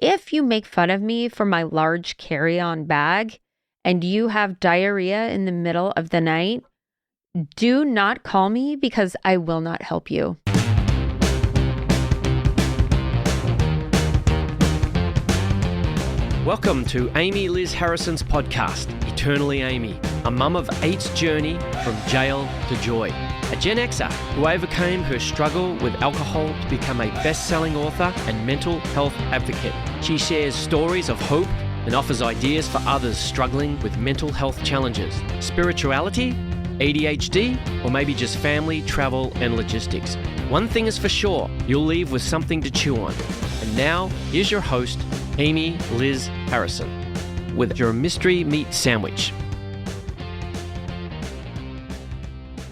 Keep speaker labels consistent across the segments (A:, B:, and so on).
A: If you make fun of me for my large carry-on bag and you have diarrhea in the middle of the night, do not call me because I will not help you.
B: Welcome to Amy Liz Harrison's podcast, Eternally Amy, a mum of eight's journey from jail to joy. A Gen Xer who overcame her struggle with alcohol to become a best-selling author and mental health advocate. She shares stories of hope and offers ideas for others struggling with mental health challenges, spirituality, ADHD, or maybe just family, travel, and logistics. One thing is for sure, you'll leave with something to chew on. And now, here's your host, Amy Liz Harrison, with your mystery meat sandwich.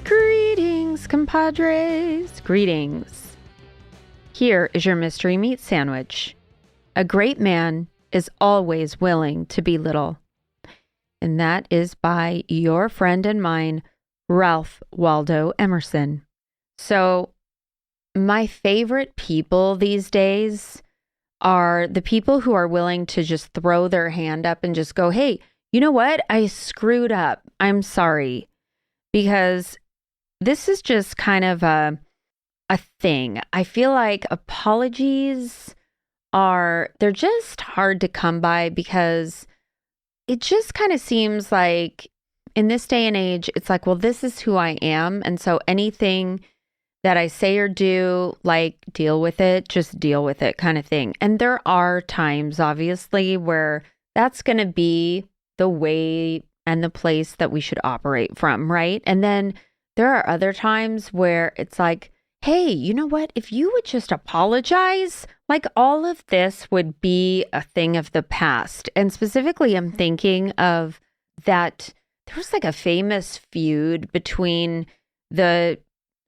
A: Greetings, compadres. Greetings. Here is your mystery meat sandwich. A great man is always willing to be little. And that is by your friend and mine, Ralph Waldo Emerson. So, my favorite people these days are the people who are willing to just throw their hand up and just go, hey, you know what? I screwed up. I'm sorry. Because this is just kind of a thing. I feel like apologies they're just hard to come by because it just kind of seems like in this day and age, it's like, well, this is who I am. And so anything that I say or do, like, deal with it, just deal with it kind of thing. And there are times, obviously, where that's going to be the way and the place that we should operate from, right? And then there are other times where it's like, hey, you know what? If you would just apologize, like all of this would be a thing of the past. And specifically, I'm thinking of that there was like a famous feud between they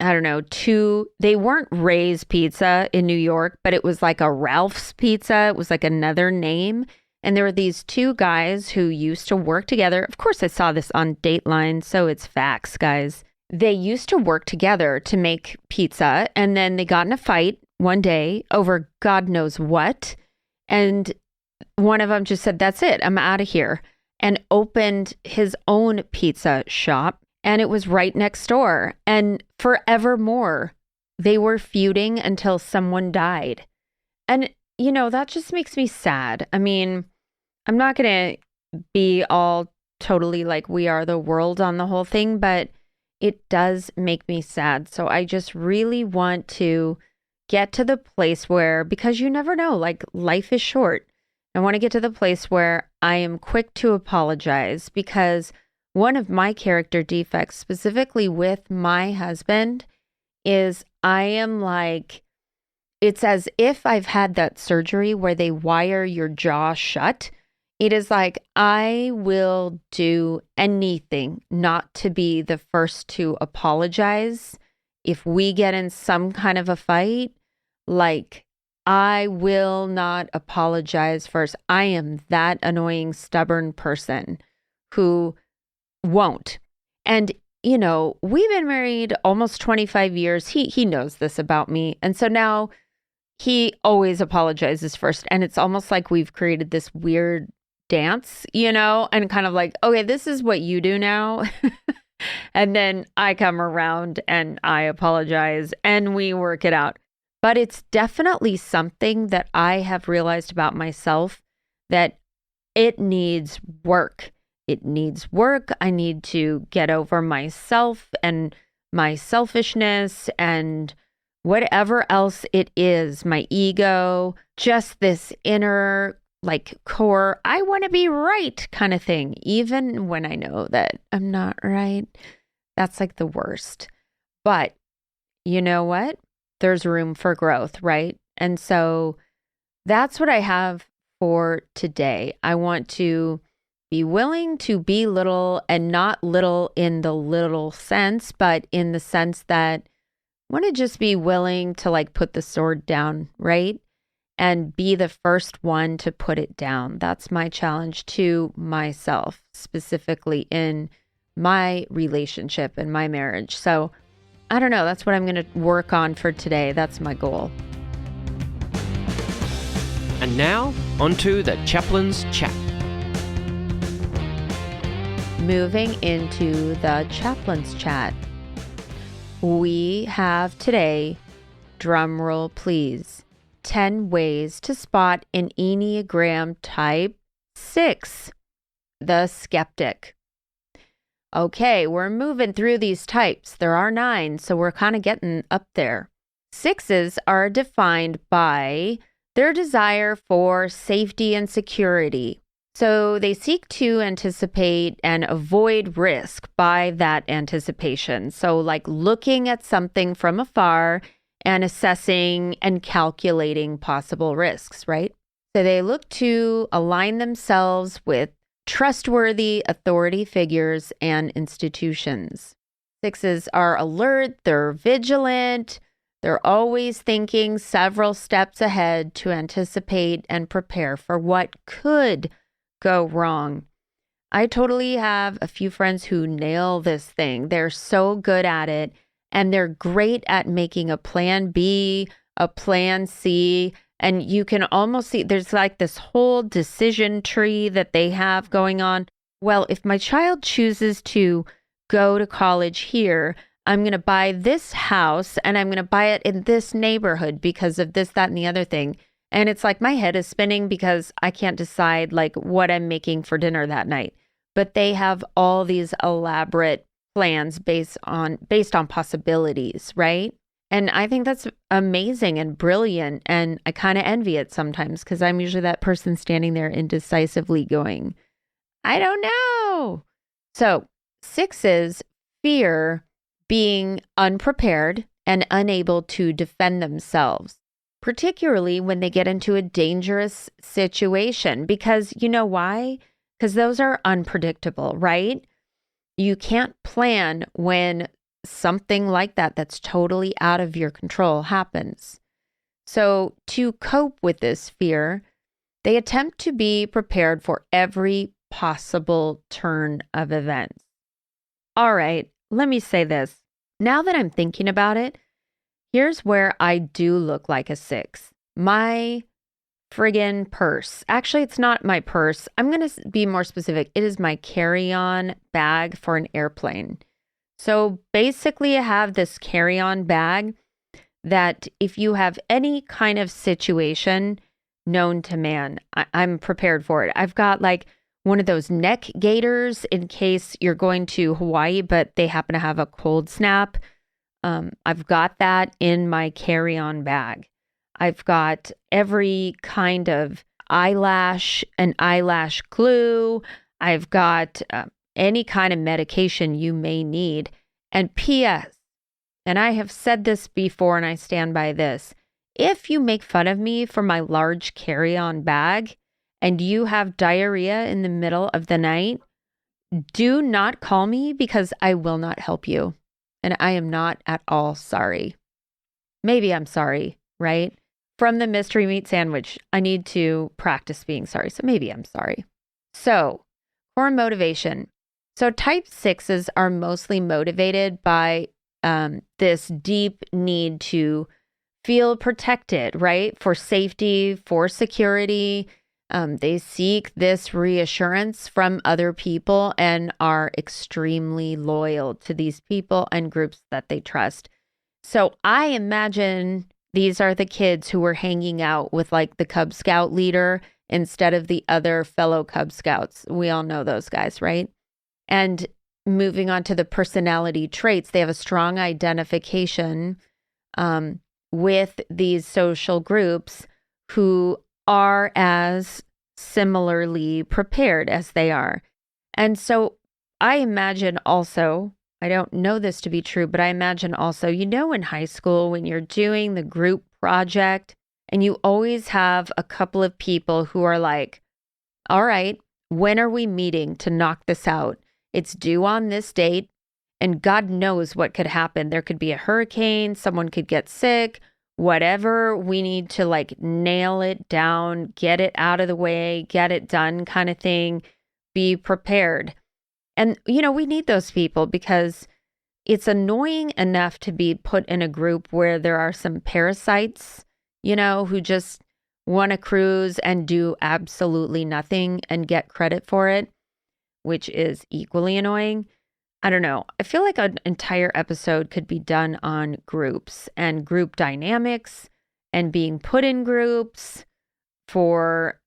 A: weren't Ray's Pizza in New York, but it was like a Ralph's Pizza. It was like another name. And there were these two guys who used to work together. Of course, I saw this on Dateline, so it's facts, guys. They used to work together to make pizza, and then they got in a fight one day over God knows what. And one of them just said, that's it, I'm out of here, and opened his own pizza shop. And it was right next door. And forevermore, they were feuding until someone died. And, you know, that just makes me sad. I mean, I'm not going to be all totally like we are the world on the whole thing, but it does make me sad. So I just really want to get to the place where, because you never know, like life is short. I want to get to the place where I am quick to apologize, because one of my character defects, specifically with my husband, is I am like, it's as if I've had that surgery where they wire your jaw shut. It is like, I will do anything not to be the first to apologize. If we get in some kind of a fight, like, I will not apologize first. I am that annoying, stubborn person who won't. And, you know, we've been married almost 25 years. He knows this about me. And so now he always apologizes first. And it's almost like we've created this weird dance, you know, and kind of like, okay, this is what you do now. And then I come around and I apologize and we work it out. But it's definitely something that I have realized about myself, that it needs work. It needs work. I need to get over myself and my selfishness and whatever else it is, my ego, just this inner like core, I want to be right kind of thing, even when I know that I'm not right. That's like the worst. But you know what? There's room for growth, right? And so that's what I have for today. I want to be willing to be little, and not little in the little sense, but in the sense that I want to just be willing to like put the sword down, right? And be the first one to put it down. That's my challenge to myself, specifically in my relationship and my marriage. So I don't know. That's what I'm going to work on for today. That's my goal.
B: And now, onto the Chaplain's Chat.
A: Moving into the Chaplain's Chat, we have today, drumroll please, 10 ways to spot an Enneagram Type 6, the Skeptic. Okay, we're moving through these types. There are 9, so we're kind of getting up there. 6s are defined by their desire for safety and security. So they seek to anticipate and avoid risk by that anticipation. So like looking at something from afar and assessing and calculating possible risks, right? So they look to align themselves with trustworthy authority figures and institutions. 6s are alert, they're vigilant, they're always thinking several steps ahead to anticipate and prepare for what could go wrong. I totally have a few friends who nail this thing. They're so good at it, and they're great at making a plan B, a plan C, and you can almost see there's like this whole decision tree that they have going on. Well, if my child chooses to go to college here, I'm going to buy this house and I'm going to buy it in this neighborhood because of this, that, and the other thing. And it's like my head is spinning because I can't decide like what I'm making for dinner that night. But they have all these elaborate plans based on possibilities, right? And I think that's amazing and brilliant. And I kind of envy it sometimes because I'm usually that person standing there indecisively going, I don't know. So 6s fear being unprepared and unable to defend themselves, particularly when they get into a dangerous situation. Because you know why? Because those are unpredictable, right? You can't plan when something like that that's totally out of your control happens. So to cope with this fear, they attempt to be prepared for every possible turn of events. All right, let me say this. Now that I'm thinking about it, here's where I do look like a 6. My friggin' purse. Actually, it's not my purse. I'm going to be more specific. It is my carry-on bag for an airplane. So basically, I have this carry-on bag that if you have any kind of situation known to man, I'm prepared for it. I've got like one of those neck gaiters in case you're going to Hawaii, but they happen to have a cold snap. I've got that in my carry-on bag. I've got every kind of eyelash and eyelash glue. I've got any kind of medication you may need. And P.S., and I have said this before and I stand by this, if you make fun of me for my large carry-on bag and you have diarrhea in the middle of the night, do not call me because I will not help you. And I am not at all sorry. Maybe I'm sorry, right? From the mystery meat sandwich, I need to practice being sorry. So maybe I'm sorry. So, core motivation. So type 6s are mostly motivated by this deep need to feel protected, right? For safety, for security. They seek this reassurance from other people and are extremely loyal to these people and groups that they trust. So I imagine these are the kids who were hanging out with like the Cub Scout leader instead of the other fellow Cub Scouts. We all know those guys, right? And moving on to the personality traits, they have a strong identification with these social groups who are as similarly prepared as they are. And so I imagine also, I don't know this to be true, but I imagine also, you know, in high school when you're doing the group project and you always have a couple of people who are like, all right, when are we meeting to knock this out? It's due on this date, and God knows what could happen. There could be a hurricane, someone could get sick, whatever. We need to like nail it down, get it out of the way, get it done kind of thing. Be prepared. And, you know, we need those people because it's annoying enough to be put in a group where there are some parasites, you know, who just want to cruise and do absolutely nothing and get credit for it, which is equally annoying. I don't know. I feel like an entire episode could be done on groups and group dynamics and being put in groups for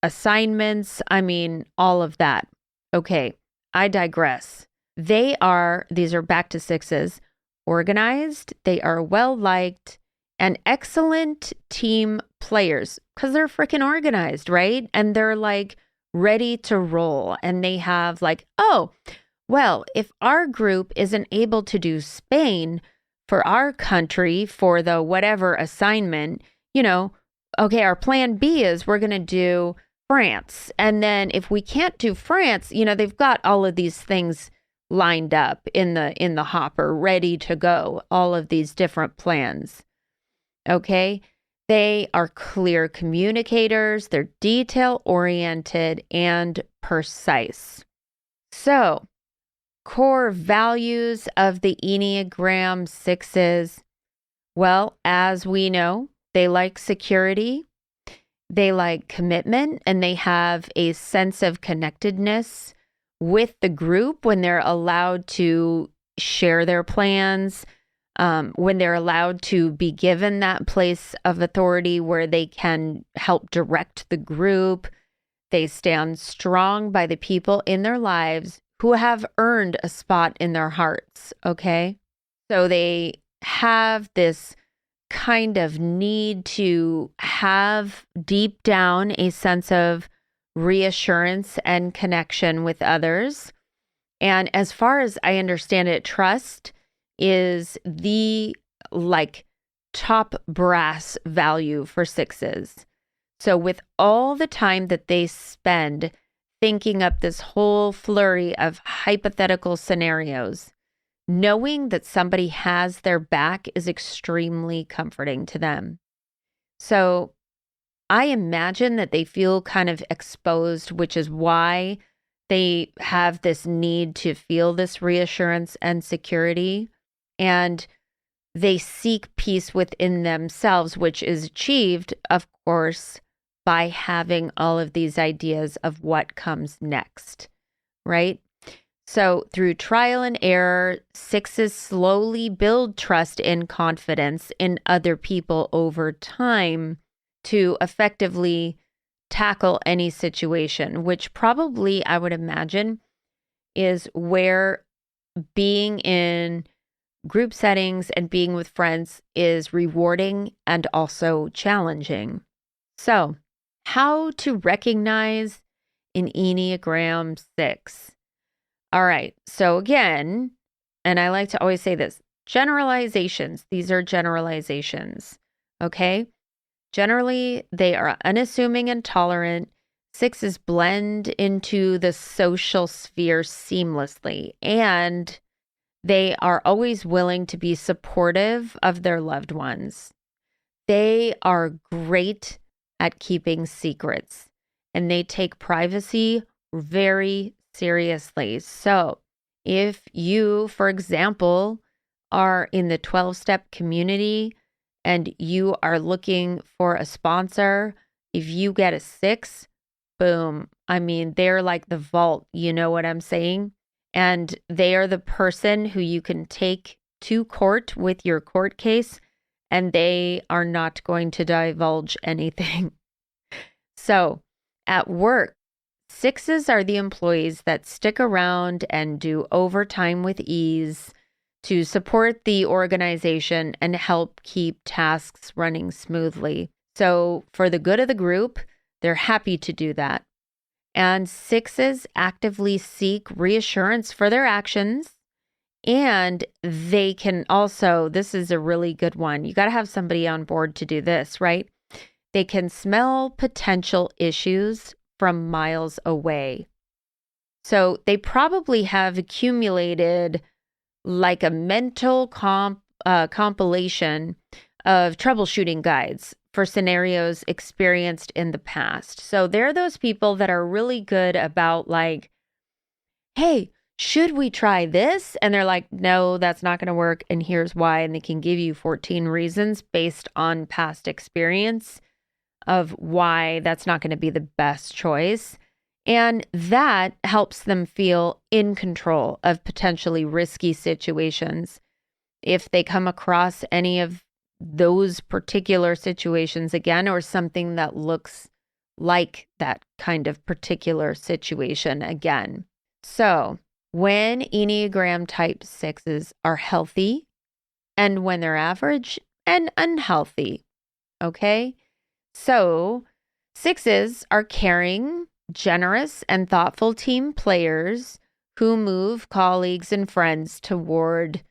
A: assignments. I mean, all of that. Okay, I digress. These are back to sixes, organized, they are well-liked, and excellent team players because they're freaking organized, right? And they're like ready to roll. And they have like, oh, well, if our group isn't able to do Spain for our country for the whatever assignment, okay, our plan B is we're going to do France. And then if we can't do France, they've got all of these things lined up in the hopper, ready to go, all of these different plans. Okay? They are clear communicators, they're detail-oriented and precise. So, core values of the Enneagram sixes. Well, as we know, they like security, they like commitment, and they have a sense of connectedness with the group when they're allowed to share their plans, when they're allowed to be given that place of authority where they can help direct the group. They stand strong by the people in their lives who have earned a spot in their hearts, okay? So they have this kind of need to have deep down a sense of reassurance and connection with others. And as far as I understand it, trust is the top brass value for sixes. So with all the time that they spend thinking up this whole flurry of hypothetical scenarios, knowing that somebody has their back is extremely comforting to them. So I imagine that they feel kind of exposed, which is why they have this need to feel this reassurance and security. And they seek peace within themselves, which is achieved, of course, by having all of these ideas of what comes next, right? So through trial and error, sixes slowly build trust and confidence in other people over time to effectively tackle any situation, which probably I would imagine is where being in group settings and being with friends is rewarding and also challenging. So, how to recognize an Enneagram 6? All right. So again, and I like to always say this, generalizations. These are generalizations. Okay. Generally, they are unassuming and tolerant. Sixes blend into the social sphere seamlessly, and they are always willing to be supportive of their loved ones. They are great at keeping secrets, and they take privacy very seriously. So if you, for example, are in the 12-step community and you are looking for a sponsor, if you get a 6, boom. I mean, they're like the vault, you know what I'm saying? And they are the person who you can take to court with your court case, and they are not going to divulge anything. So at work, 6s are the employees that stick around and do overtime with ease to support the organization and help keep tasks running smoothly. So for the good of the group, they're happy to do that. And 6s actively seek reassurance for their actions. And they can also, this is a really good one. You got to have somebody on board to do this, right? They can smell potential issues from miles away. So they probably have accumulated like a mental compilation of troubleshooting guides for scenarios experienced in the past. So they're those people that are really good about like, hey, should we try this? And they're like, no, that's not going to work. And here's why. And they can give you 14 reasons based on past experience. of why that's not going to be the best choice. And that helps them feel in control of potentially risky situations. If they come across any of those particular situations again, or something that looks like that kind of particular situation again. So when Enneagram Type 6s are healthy and when they're average and unhealthy, okay? So 6s are caring, generous, and thoughtful team players who move colleagues and friends toward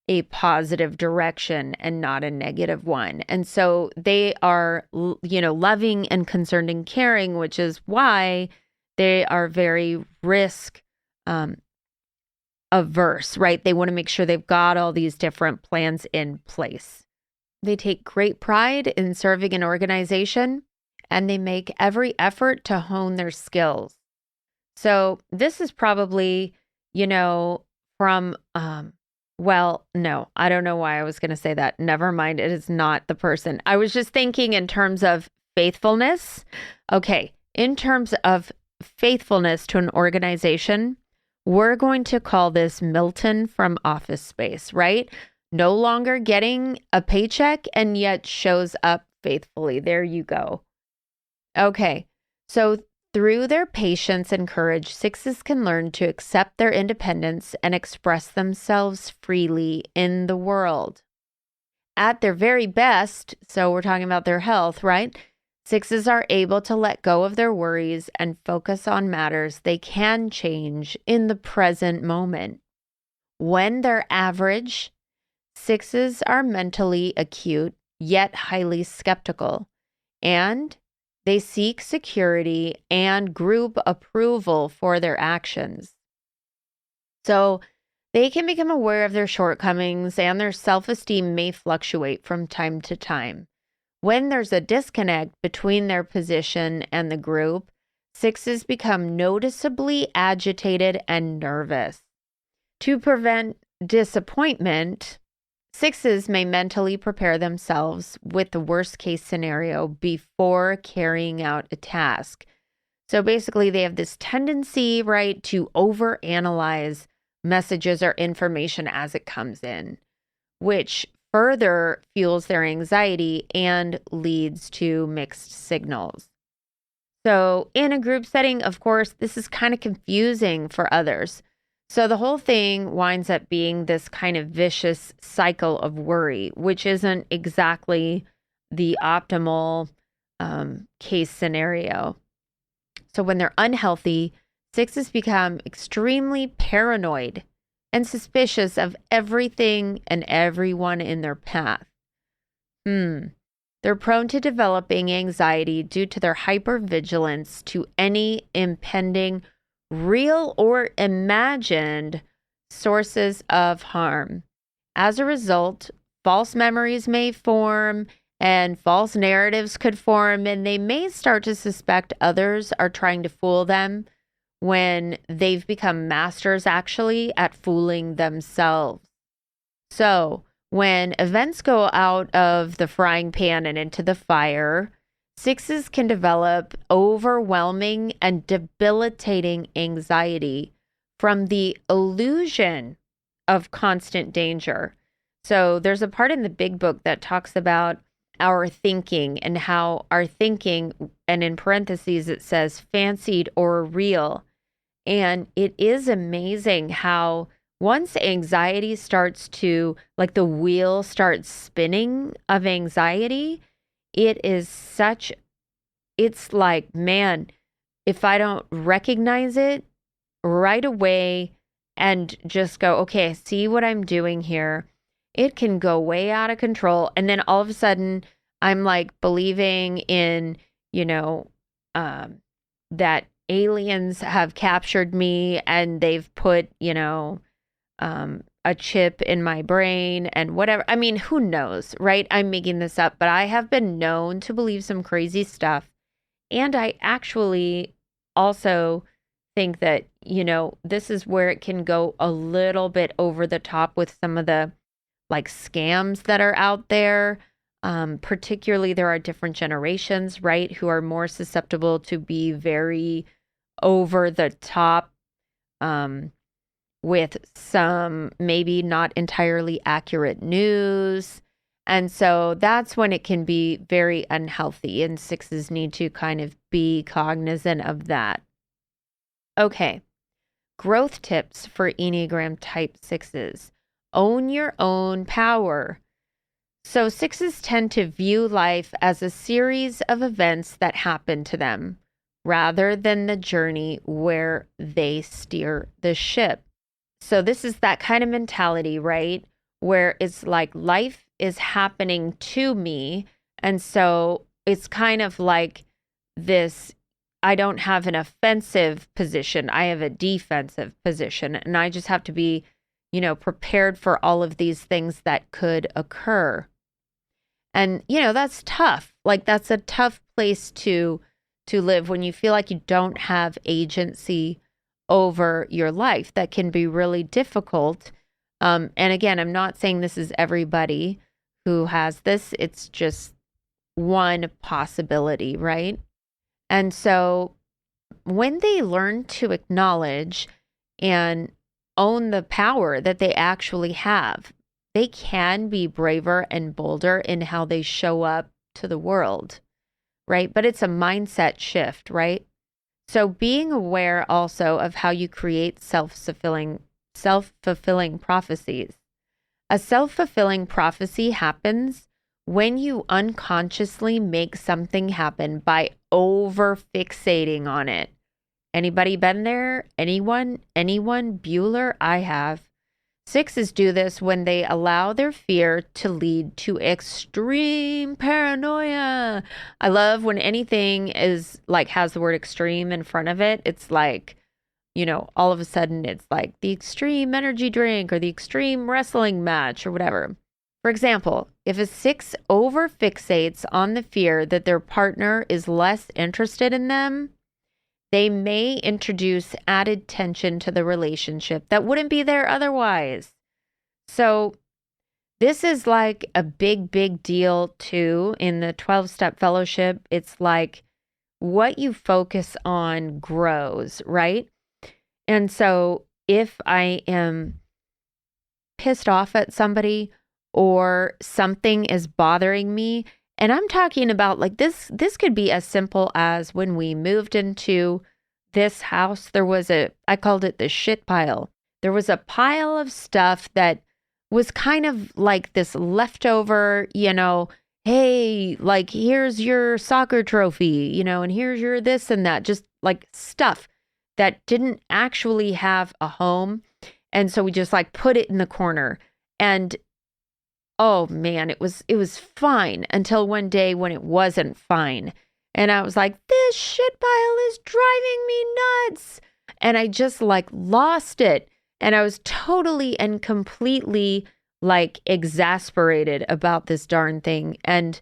A: a positive direction and not a negative one. And so they are, loving and concerned and caring, which is why they are very risk averse, right? They want to make sure they've got all these different plans in place. They take great pride in serving an organization, and they make every effort to hone their skills. So this is probably, from well, no, I don't know why I was going to say that. Never mind. It is not the person. I was just thinking in terms of faithfulness. Okay. In terms of faithfulness to an organization, we're going to call this Milton from Office Space, right? No longer getting a paycheck and yet shows up faithfully. There you go. Okay. So through their patience and courage, 6s can learn to accept their independence and express themselves freely in the world. At their very best, so we're talking about their health, right? 6s are able to let go of their worries and focus on matters they can change in the present moment. When they're average, 6s are mentally acute, yet highly skeptical, and they seek security and group approval for their actions. So they can become aware of their shortcomings, and their self-esteem may fluctuate from time to time. When there's a disconnect between their position and the group, 6s become noticeably agitated and nervous. To prevent disappointment, 6s may mentally prepare themselves with the worst case scenario before carrying out a task. So basically, they have this tendency, right, to overanalyze messages or information as it comes in, which further fuels their anxiety and leads to mixed signals. So in a group setting, of course, this is kind of confusing for others. So the whole thing winds up being this kind of vicious cycle of worry, which isn't exactly the optimal case scenario. So when they're unhealthy, 6s become extremely paranoid and suspicious of everything and everyone in their path. They're prone to developing anxiety due to their hypervigilance to any impending real or imagined sources of harm. As a result, false memories may form and false narratives could form, and they may start to suspect others are trying to fool them when they've become masters actually at fooling themselves. So when events go out of the frying pan and into the fire, 6s can develop overwhelming and debilitating anxiety from the illusion of constant danger. So there's a part in the big book that talks about our thinking and how our thinking, and in parentheses it says fancied or real. And it is amazing how once anxiety starts to, like the wheel starts spinning of anxiety, it's like, man, if I don't recognize it right away and just go, okay, I see what I'm doing here, it can go way out of control. And then all of a sudden I'm like believing in, that aliens have captured me and they've put, a chip in my brain and whatever. I mean, who knows, right? I'm making this up, but I have been known to believe some crazy stuff. And I actually also think that, this is where it can go a little bit over the top with some of the like scams that are out there. Particularly, there are different generations, right, who are more susceptible to be very over the top with some maybe not entirely accurate news. And so that's when it can be very unhealthy, and sixes need to kind of be cognizant of that. Okay, growth tips for Enneagram Type sixes. Own your own power. So sixes tend to view life as a series of events that happen to them, rather than the journey where they steer the ship. So this is that kind of mentality, right? Where it's like life is happening to me. And so it's kind of like this, I don't have an offensive position. I have a defensive position. And I just have to be, prepared for all of these things that could occur. And, that's tough. Like that's a tough place to live when you feel like you don't have agency over your life. That can be really difficult. And again, I'm not saying this is everybody who has this. It's just one possibility, right? And so when they learn to acknowledge and own the power that they actually have, they can be braver and bolder in how they show up to the world, right? But it's a mindset shift, right? So being aware also of how you create self-fulfilling prophecies. A self-fulfilling prophecy happens when you unconsciously make something happen by over fixating on it. Anybody been there? Anyone? Bueller? I have. Sixes do this when they allow their fear to lead to extreme paranoia. I love when anything is like has the word extreme in front of it. It's like, all of a sudden it's like the extreme energy drink or the extreme wrestling match or whatever. For example, if a six over fixates on the fear that their partner is less interested in them, they may introduce added tension to the relationship that wouldn't be there otherwise. So this is like a big, big deal too in the 12-step fellowship. It's like what you focus on grows, right? And so if I am pissed off at somebody or something is bothering me, and I'm talking about like this could be as simple as when we moved into this house, I called it the shit pile. There was a pile of stuff that was kind of like this leftover, hey, like here's your soccer trophy, and here's your this and that, just like stuff that didn't actually have a home. And so we just like put it in the corner. And oh man, it was fine until one day when it wasn't fine. And I was like, this shit pile is driving me nuts. And I just like lost it. And I was totally and completely like exasperated about this darn thing. And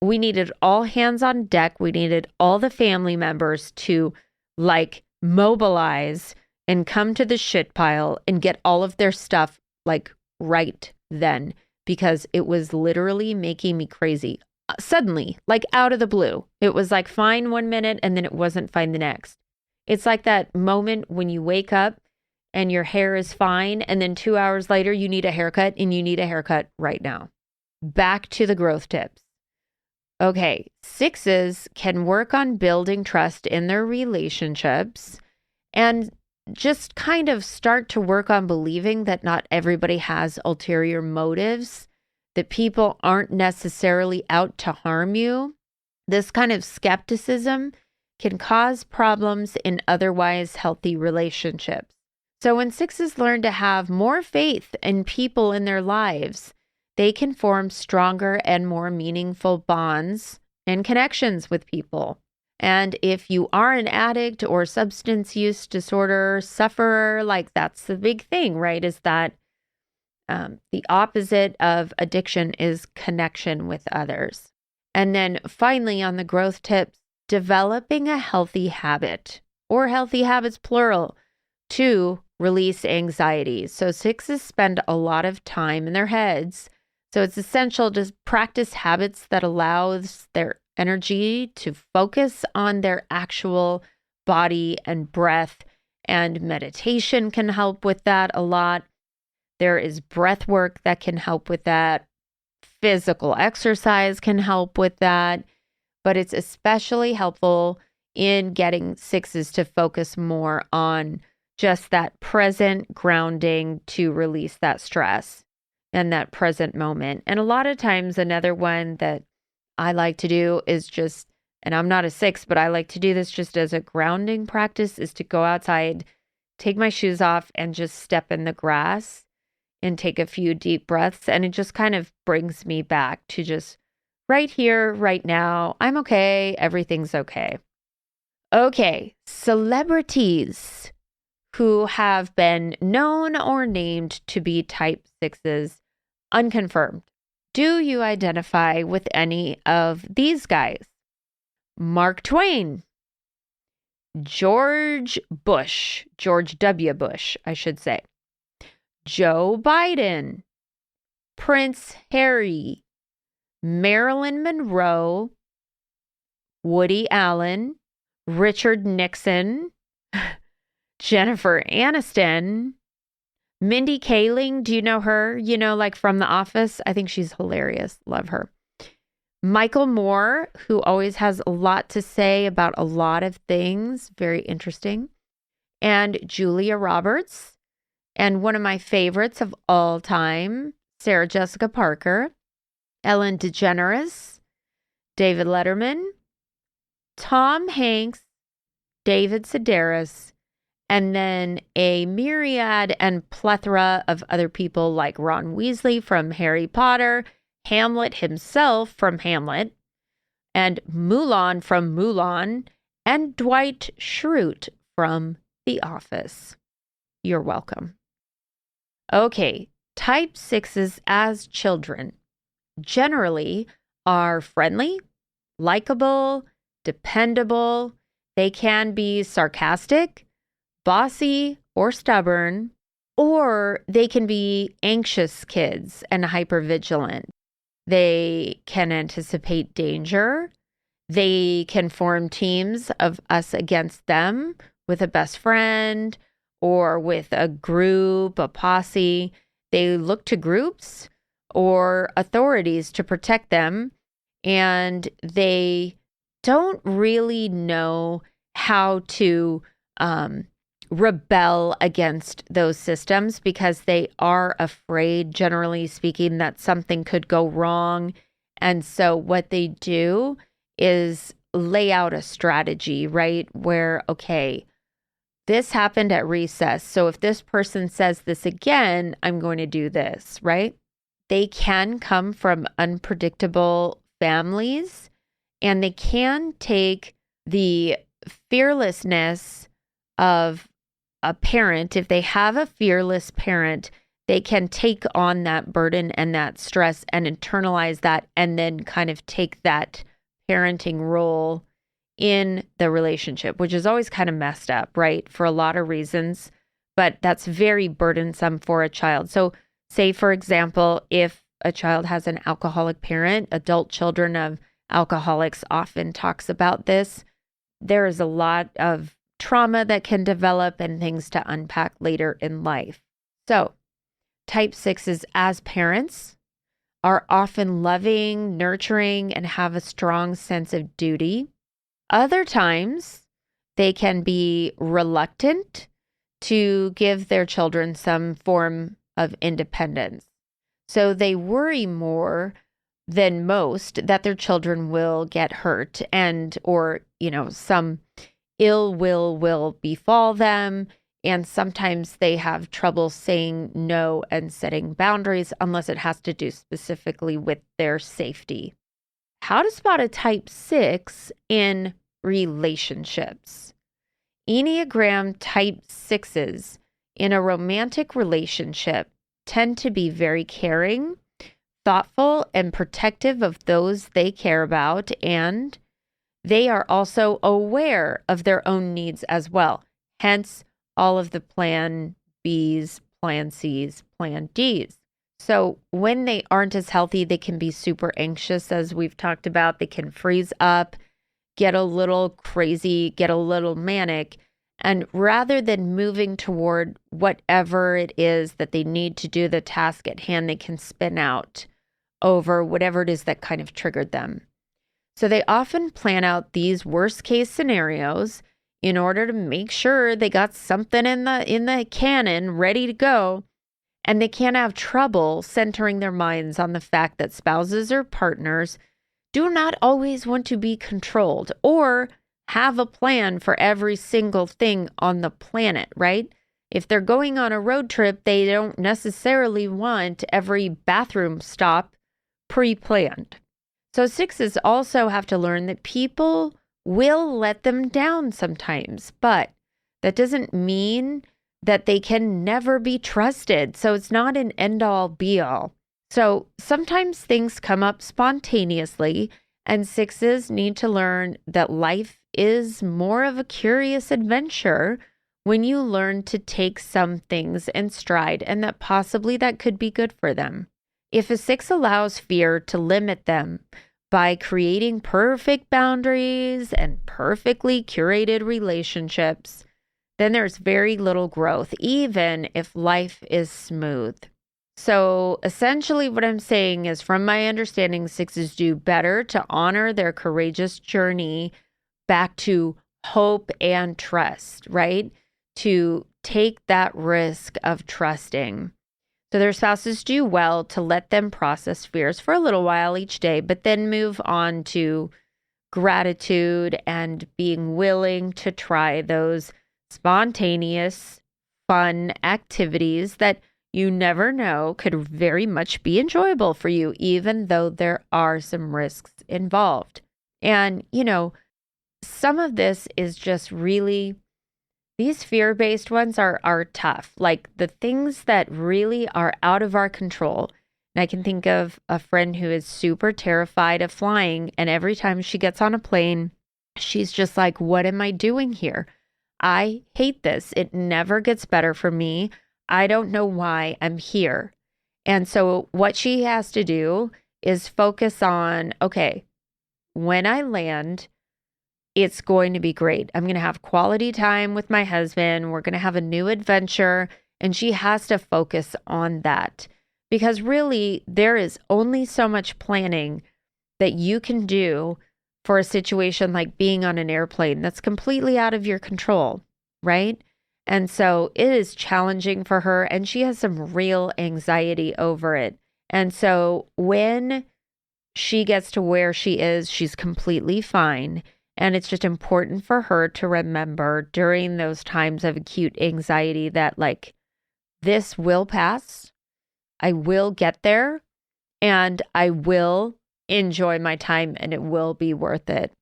A: we needed all hands on deck. We needed all the family members to like mobilize and come to the shit pile and get all of their stuff like right then, because it was literally making me crazy. Suddenly, like out of the blue. It was like fine one minute and then it wasn't fine the next. It's like that moment when you wake up and your hair is fine and then 2 hours later you need a haircut and you need a haircut right now. Back to the growth tips. Okay, sixes can work on building trust in their relationships and just kind of start to work on believing that not everybody has ulterior motives, that people aren't necessarily out to harm you. This kind of skepticism can cause problems in otherwise healthy relationships. So when sixes learn to have more faith in people in their lives, they can form stronger and more meaningful bonds and connections with people. And if you are an addict or substance use disorder sufferer, like that's the big thing, right? Is that the opposite of addiction is connection with others. And then finally, on the growth tips, developing a healthy habit or healthy habits, plural, to release anxiety. So sixes spend a lot of time in their heads So it's essential to practice habits that allows their energy to focus on their actual body and breath, and meditation can help with that a lot. There is breath work that can help with that. Physical exercise can help with that, but it's especially helpful in getting sixes to focus more on just that present grounding to release that stress and that present moment. And a lot of times, another one that I like to do is just, and I'm not a six, but I like to do this just as a grounding practice, is to go outside, take my shoes off, and just step in the grass and take a few deep breaths. And it just kind of brings me back to just right here, right now. I'm okay. Everything's okay. Okay, celebrities who have been known or named to be type sixes, unconfirmed. Do you identify with any of these guys? Mark Twain, George W. Bush, I should say, Joe Biden, Prince Harry, Marilyn Monroe, Woody Allen, Richard Nixon, Jennifer Aniston, Mindy Kaling. Do you know her? You know, like from The Office? I think she's hilarious. Love her. Michael Moore, who always has a lot to say about a lot of things. Very interesting. And Julia Roberts. And one of my favorites of all time, Sarah Jessica Parker, Ellen DeGeneres, David Letterman, Tom Hanks, David Sedaris, and then a myriad and plethora of other people like Ron Weasley from Harry Potter, Hamlet himself from Hamlet, and Mulan from Mulan, and Dwight Schrute from The Office. You're welcome. Okay, type sixes as children generally are friendly, likable, dependable. They can be sarcastic, bossy, or stubborn, or they can be anxious kids and hypervigilant. They can anticipate danger. They can form teams of us against them with a best friend or with a group, a posse. They look to groups or authorities to protect them, and they don't really know how to rebel against those systems because they are afraid, generally speaking, that something could go wrong. And so what they do is lay out a strategy, right? Where, okay, this happened at recess. So if this person says this again, I'm going to do this, right? They can come from unpredictable families, and they can take the fearlessness of a parent. If they have a fearless parent, they can take on that burden and that stress and internalize that, and then kind of take that parenting role in the relationship, which is always kind of messed up, right? For a lot of reasons, but that's very burdensome for a child. So say, for example, if a child has an alcoholic parent, adult children of alcoholics often talks about this. There is a lot of trauma that can develop and things to unpack later in life. So type sixes as parents are often loving, nurturing, and have a strong sense of duty. Other times, they can be reluctant to give their children some form of independence. So they worry more than most that their children will get hurt and, or, some ill will befall them. And sometimes they have trouble saying no and setting boundaries unless it has to do specifically with their safety. How to spot a type 6 in relationships. Enneagram type 6s in a romantic relationship tend to be very caring, thoughtful, and protective of those they care about, and they are also aware of their own needs as well. Hence, all of the plan Bs, plan Cs, plan Ds. So when they aren't as healthy, they can be super anxious, as we've talked about. They can freeze up, get a little crazy, get a little manic. And rather than moving toward whatever it is that they need to do, the task at hand, they can spin out over whatever it is that kind of triggered them. So they often plan out these worst case scenarios in order to make sure they got something in the cannon ready to go. And they can't have trouble centering their minds on the fact that spouses or partners do not always want to be controlled or have a plan for every single thing on the planet, right? If they're going on a road trip, they don't necessarily want every bathroom stop pre-planned. So sixes also have to learn that people will let them down sometimes, but that doesn't mean that they can never be trusted. So it's not an end-all be-all. So sometimes things come up spontaneously, and sixes need to learn that life is more of a curious adventure when you learn to take some things in stride, and that possibly that could be good for them. If a six allows fear to limit them by creating perfect boundaries and perfectly curated relationships, then there's very little growth, even if life is smooth. So essentially what I'm saying is, from my understanding, sixes do better to honor their courageous journey back to hope and trust, right? To take that risk of trusting. So their spouses do well to let them process fears for a little while each day, but then move on to gratitude and being willing to try those spontaneous, fun activities that you never know could very much be enjoyable for you, even though there are some risks involved. And, some of this is just really, these fear-based ones are tough. Like the things that really are out of our control. And I can think of a friend who is super terrified of flying, and every time she gets on a plane, she's just like, what am I doing here? I hate this. It never gets better for me. I don't know why I'm here. And so what she has to do is focus on, okay, when I land, it's going to be great. I'm going to have quality time with my husband. We're going to have a new adventure. And she has to focus on that, because really there is only so much planning that you can do for a situation like being on an airplane that's completely out of your control, right? And so it is challenging for her, and she has some real anxiety over it. And so when she gets to where she is, she's completely fine. And it's just important for her to remember during those times of acute anxiety that, like, this will pass. I will get there, and I will enjoy my time, and it will be worth it.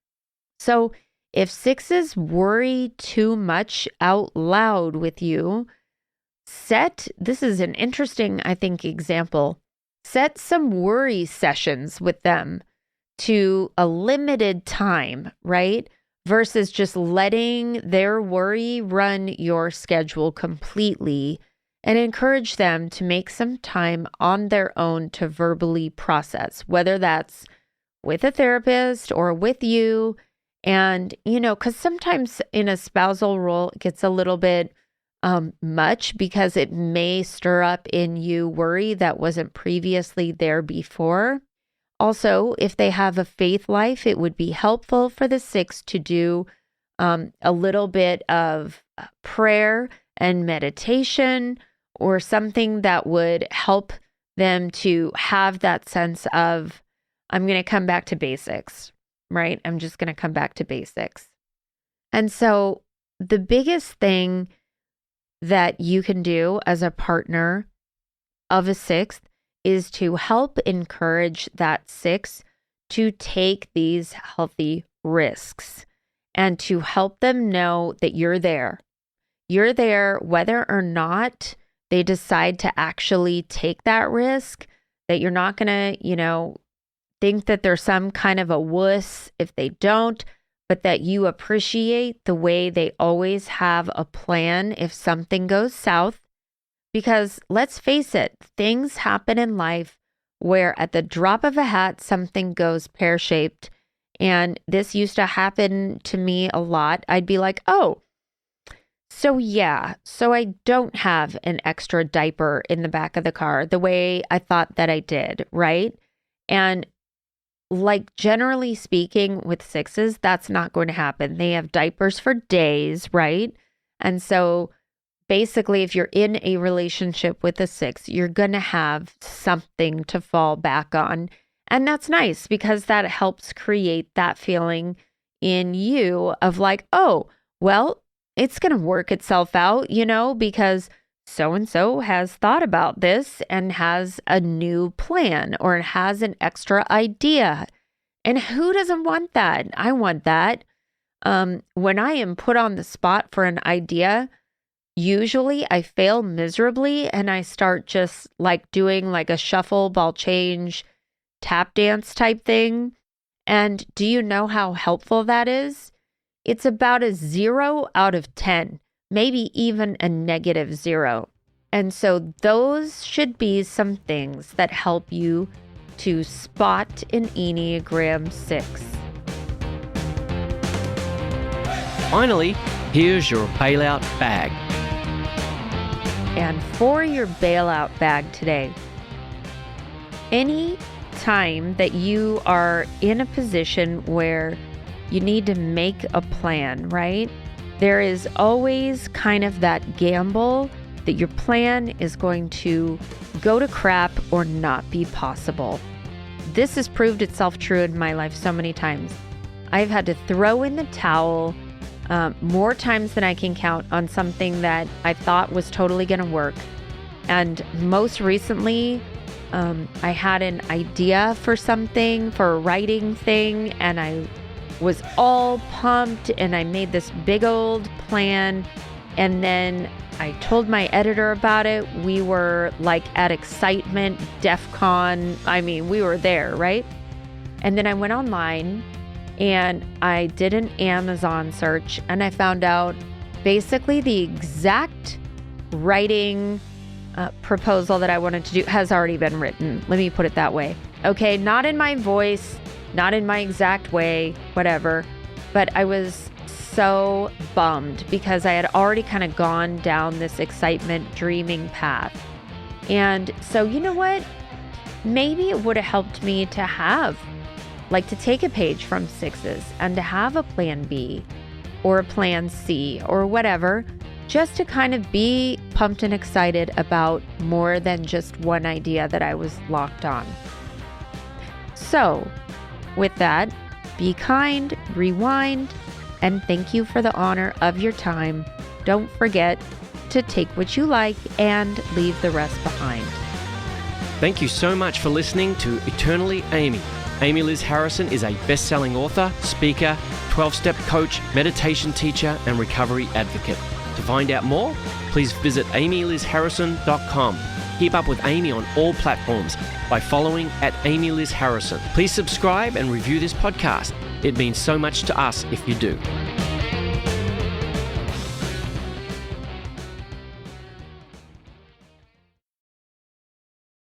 A: So if sixes worry too much out loud with you, this is an interesting, I think, example. Set some worry sessions with them to a limited time, right? Versus just letting their worry run your schedule completely, and encourage them to make some time on their own to verbally process, whether that's with a therapist or with you. And, because sometimes in a spousal role, it gets a little bit much, because it may stir up in you worry that wasn't previously there before. Also, if they have a faith life, it would be helpful for the six to do a little bit of prayer and meditation, or something that would help them to have that sense of, I'm going to come back to basics, right? I'm just going to come back to basics. And so the biggest thing that you can do as a partner of a sixth is to help encourage that six to take these healthy risks, and to help them know that you're there. You're there whether or not they decide to actually take that risk, that you're not going to, think that they're some kind of a wuss if they don't, but that you appreciate the way they always have a plan if something goes south, Because let's face it, things happen in life where at the drop of a hat, something goes pear-shaped. And this used to happen to me a lot. I'd be like, oh, so I don't have an extra diaper in the back of the car the way I thought that I did, right? And like generally speaking with sixes, that's not going to happen. They have diapers for days, right? And so basically, if you're in a relationship with a six, you're going to have something to fall back on. And that's nice because that helps create that feeling in you of like, oh, well, it's going to work itself out, because so-and-so has thought about this and has a new plan or has an extra idea. And who doesn't want that? I want that. When I am put on the spot for an idea, usually I fail miserably and I start just like doing like a shuffle, ball change, tap dance type thing. And do you know how helpful that is? It's about a 0 out of 10, maybe even a -0. And so those should be some things that help you to spot an Enneagram 6.
B: Finally, here's your bailout bag.
A: And for your bailout bag today, any time that you are in a position where you need to make a plan, right? There is always kind of that gamble that your plan is going to go to crap or not be possible. This has proved itself true in my life so many times. I've had to throw in the towel more times than I can count on something that I thought was totally going to work. And most recently, I had an idea for something, for a writing thing, and I was all pumped and I made this big old plan. And then I told my editor about it. We were like at excitement, DEF CON. I mean, we were there, right? And then I went online and I did an Amazon search and I found out basically the exact writing proposal that I wanted to do has already been written. Let me put it that way. Okay, not in my voice, not in my exact way, whatever. But I was so bummed because I had already kind of gone down this excitement dreaming path. And so, you know what? Maybe it would have helped me to take a page from sixes and to have a plan B or a plan C or whatever, just to kind of be pumped and excited about more than just one idea that I was locked on. So, with that, be kind, rewind, and thank you for the honor of your time. Don't forget to take what you like and leave the rest behind.
B: Thank you so much for listening to Eternally Amy. Amy Liz Harrison is a best-selling author, speaker, 12-step coach, meditation teacher, and recovery advocate. To find out more, please visit amylizharrison.com. Keep up with Amy on all platforms by following @AmyLizHarrison. Please subscribe and review this podcast. It means so much to us if you do.